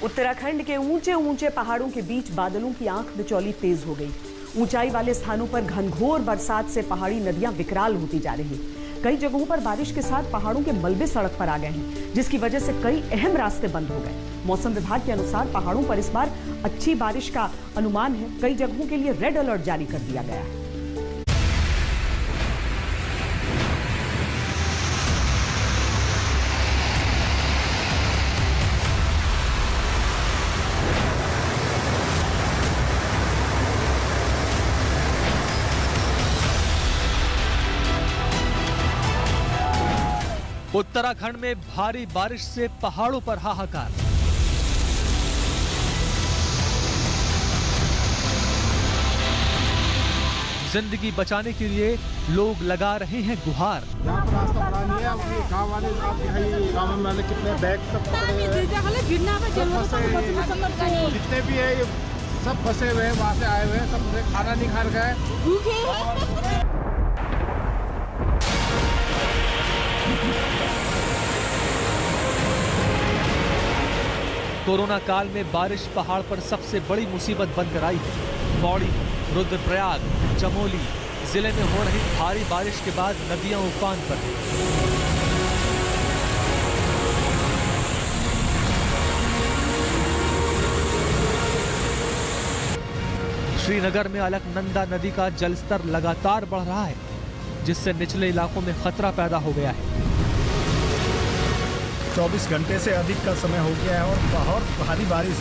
उत्तराखंड के ऊंचे ऊंचे पहाड़ों के बीच बादलों की आंख मिचौली तेज हो गई। ऊंचाई वाले स्थानों पर घनघोर बरसात से पहाड़ी नदियां विकराल होती जा रही। कई जगहों पर बारिश के साथ पहाड़ों के मलबे सड़क पर आ गए हैं, जिसकी वजह से कई अहम रास्ते बंद हो गए। मौसम विभाग के अनुसार पहाड़ों पर इस बार अच्छी बारिश का अनुमान है। कई जगहों के लिए रेड अलर्ट जारी कर दिया गया है। उत्तराखंड में भारी बारिश से पहाड़ों पर हाहाकार। जिंदगी बचाने के लिए लोग लगा रहे हैं गुहार। यहाँ पर रास्ता बना नहीं है, गाँव वाले कितने बैग जितने भी है सब फंसे हुए हैं, वहाँ से आए हुए हैं, सब खाना नहीं खा गए। कोरोना काल में बारिश पहाड़ पर सबसे बड़ी मुसीबत बनकर आई है। पौड़ी, रुद्रप्रयाग, चमोली जिले में हो रही भारी बारिश के बाद नदियां उफान पर हैं। श्रीनगर में अलकनंदा नदी का जलस्तर लगातार बढ़ रहा है, जिससे निचले इलाकों में खतरा पैदा हो गया है। 24 घंटे से अधिक का समय हो गया है और बहुत भारी बारिश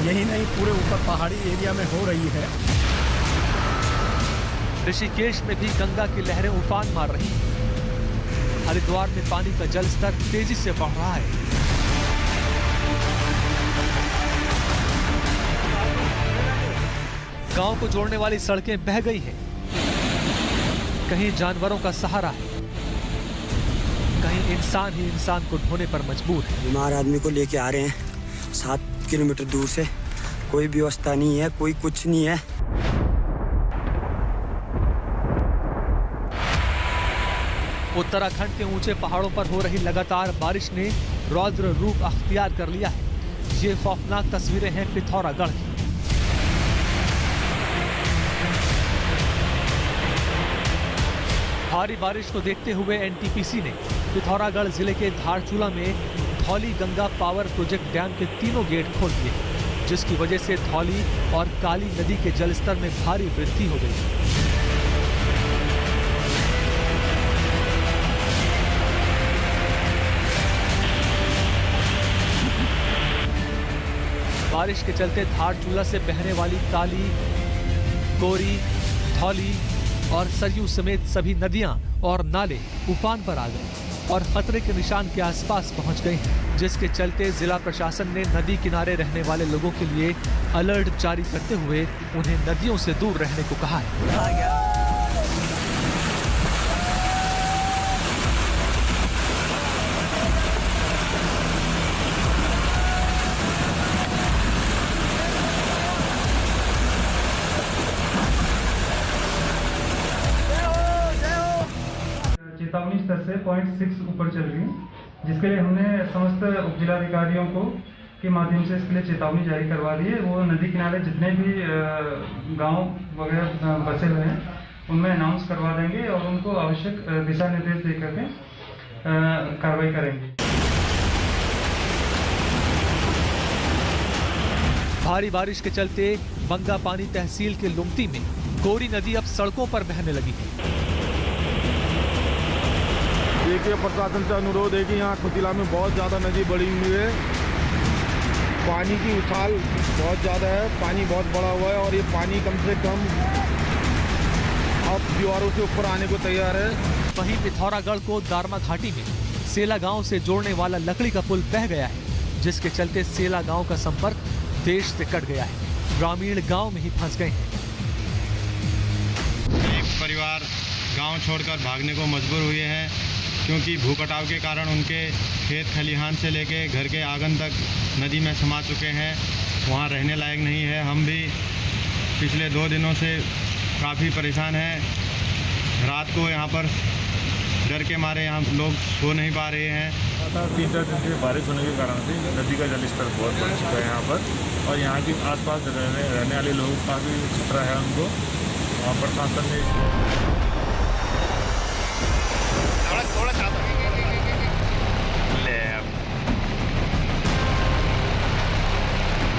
यही नहीं पूरे ऊपर पहाड़ी एरिया में हो रही है। ऋषिकेश में भी गंगा की लहरें उफान मार रही हैं। हरिद्वार में पानी का जलस्तर तेजी से बढ़ रहा है। गांव को जोड़ने वाली सड़कें बह गई हैं। कहीं जानवरों का सहारा है, कहीं इंसान ही इंसान को ढोने पर मजबूर है। बीमार आदमी को लेके आ रहे हैं 7 किलोमीटर दूर से, कोई व्यवस्था नहीं है, कोई कुछ नहीं है। उत्तराखंड के ऊंचे पहाड़ों पर हो रही लगातार बारिश ने रौद्र रूप अख्तियार कर लिया है। ये खौफनाक तस्वीरें हैं पिथौरागढ़ की। भारी बारिश को देखते हुए एनटीपीसी ने पिथौरागढ़ जिले के धारचूला में Dhauli Ganga power project dam के तीनों गेट खोल दिए, जिसकी वजह से धौली और काली नदी के जलस्तर में भारी वृद्धि हो गई। बारिश के चलते धारचूला से बहने वाली काली, कोरी, धौली और सरयू समेत सभी नदियां और नाले उफान पर आ गए और खतरे के निशान के आसपास पहुंच गए हैं, जिसके चलते जिला प्रशासन ने नदी किनारे रहने वाले लोगों के लिए अलर्ट जारी करते हुए उन्हें नदियों से दूर रहने को कहा है। चेतावनी स्तर से 0.6 ऊपर चल रही है, जिसके लिए हमने समस्त उप जिलाधिकारियों को के माध्यम से इसके लिए चेतावनी जारी करवा दी है। वो नदी किनारे जितने भी गांव वगैरह बसे हुए हैं उनमें अनाउंस करवा देंगे और उनको आवश्यक दिशा निर्देश दे करके कार्रवाई करेंगे। भारी बारिश के चलते बंगापानी तहसील के लुमती में कोरी नदी अब सड़कों पर बहने लगी है। देखिए, प्रशासन से अनुरोध है कि यहाँ खुतिला में बहुत ज़्यादा नदी बढ़ी हुई है, पानी की उछाल बहुत ज़्यादा है, पानी बहुत बड़ा हुआ है और ये पानी कम से कम अब दीवारों से ऊपर आने को तैयार है। वहीं पिथौरागढ़ को दारमा घाटी में सेला गांव से जोड़ने वाला लकड़ी का पुल बह गया है, जिसके चलते सेला गांव का संपर्क देश से कट गया है। ग्रामीण गांव में ही फंस गए हैं। एक परिवार गांव छोड़कर भागने को मजबूर हुए हैं, क्योंकि भूकटाव के कारण उनके खेत खलिहान से लेके घर के आंगन तक नदी में समा चुके हैं, वहाँ रहने लायक नहीं है। हम भी पिछले 2 दिनों से काफ़ी परेशान हैं। रात को यहाँ पर डर के मारे यहाँ लोग सो नहीं पा रहे हैं। लगातार 3-4 दिन से बारिश होने के कारण से नदी का जलस्तर बहुत बढ़ चुका है यहाँ पर, और यहाँ के आसपास रहने वाले लोगों को काफ़ी खतरा है उनको। और प्रशासन ने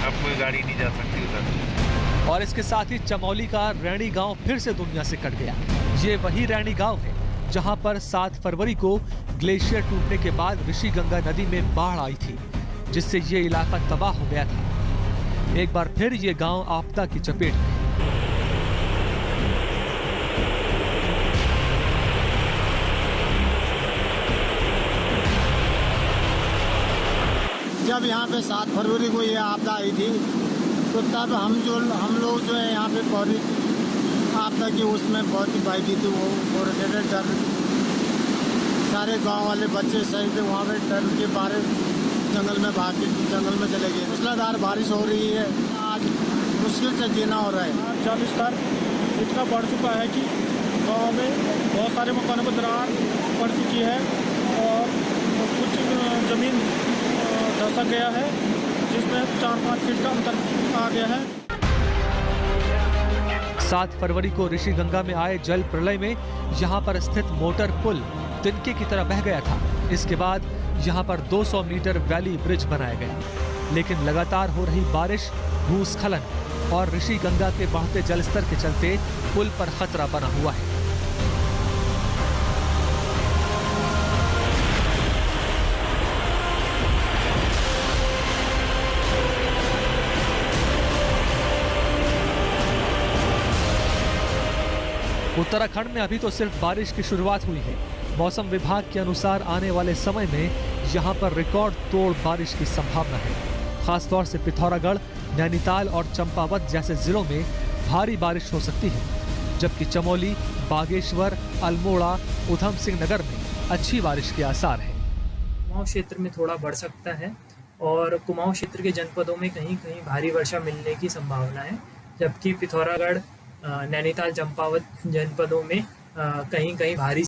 अब कोई गाड़ी नहीं जा सकती उधर। और इसके साथ ही चमोली का रैणी गांव फिर से दुनिया से कट गया। ये वही रैणी गांव है जहां पर 7 फरवरी को ग्लेशियर टूटने के बाद ऋषिगंगा नदी में बाढ़ आई थी, जिससे ये इलाका तबाह हो गया था। एक बार फिर ये गांव आपदा की चपेट में। जब यहाँ पे 7 फरवरी को ये आपदा आई थी तो तब हम लोग जो है यहाँ पे पौड़ी आपदा की उसमें बहुत ही भयभीत थी। वो और डर सारे गांव वाले बच्चे सही थे, वहाँ पे डर के बारे जंगल में भाग के जंगल में चले गए। मूसलाधार बारिश हो रही है, आज मुश्किल से जीना हो रहा है। 40 स्तर इतना बढ़ चुका है कि गांव में बहुत सारे मकानों पर दरार पड़ चुकी है और कुछ ज़मीन धसक गया है, जिसमें 4-5 फीट का अंतर आ गया है। 7 फरवरी को ऋषिगंगा में आए जल प्रलय में यहाँ पर स्थित मोटर पुल तिनके की तरह बह गया था। इसके बाद यहाँ पर 200 मीटर वैली ब्रिज बनाया गया, लेकिन लगातार हो रही बारिश, भूस्खलन और ऋषिगंगा के बढ़ते जलस्तर के चलते पुल पर खतरा बना हुआ है। उत्तराखंड में अभी तो सिर्फ बारिश की शुरुआत हुई है। मौसम विभाग के अनुसार आने वाले समय में यहाँ पर रिकॉर्ड तोड़ बारिश की संभावना है। खासतौर से पिथौरागढ़, नैनीताल और चंपावत जैसे जिलों में भारी बारिश हो सकती है, जबकि चमोली, बागेश्वर, अल्मोड़ा, उधम सिंह नगर में अच्छी बारिश के आसार है। कुमाऊं क्षेत्र में थोड़ा बढ़ सकता है और कुमाऊं क्षेत्र के जनपदों में कहीं कहीं भारी वर्षा मिलने की संभावना है, जबकि पिथौरागढ़, नैनीताल, चंपावत जनपदों में कहीं कहीं भारी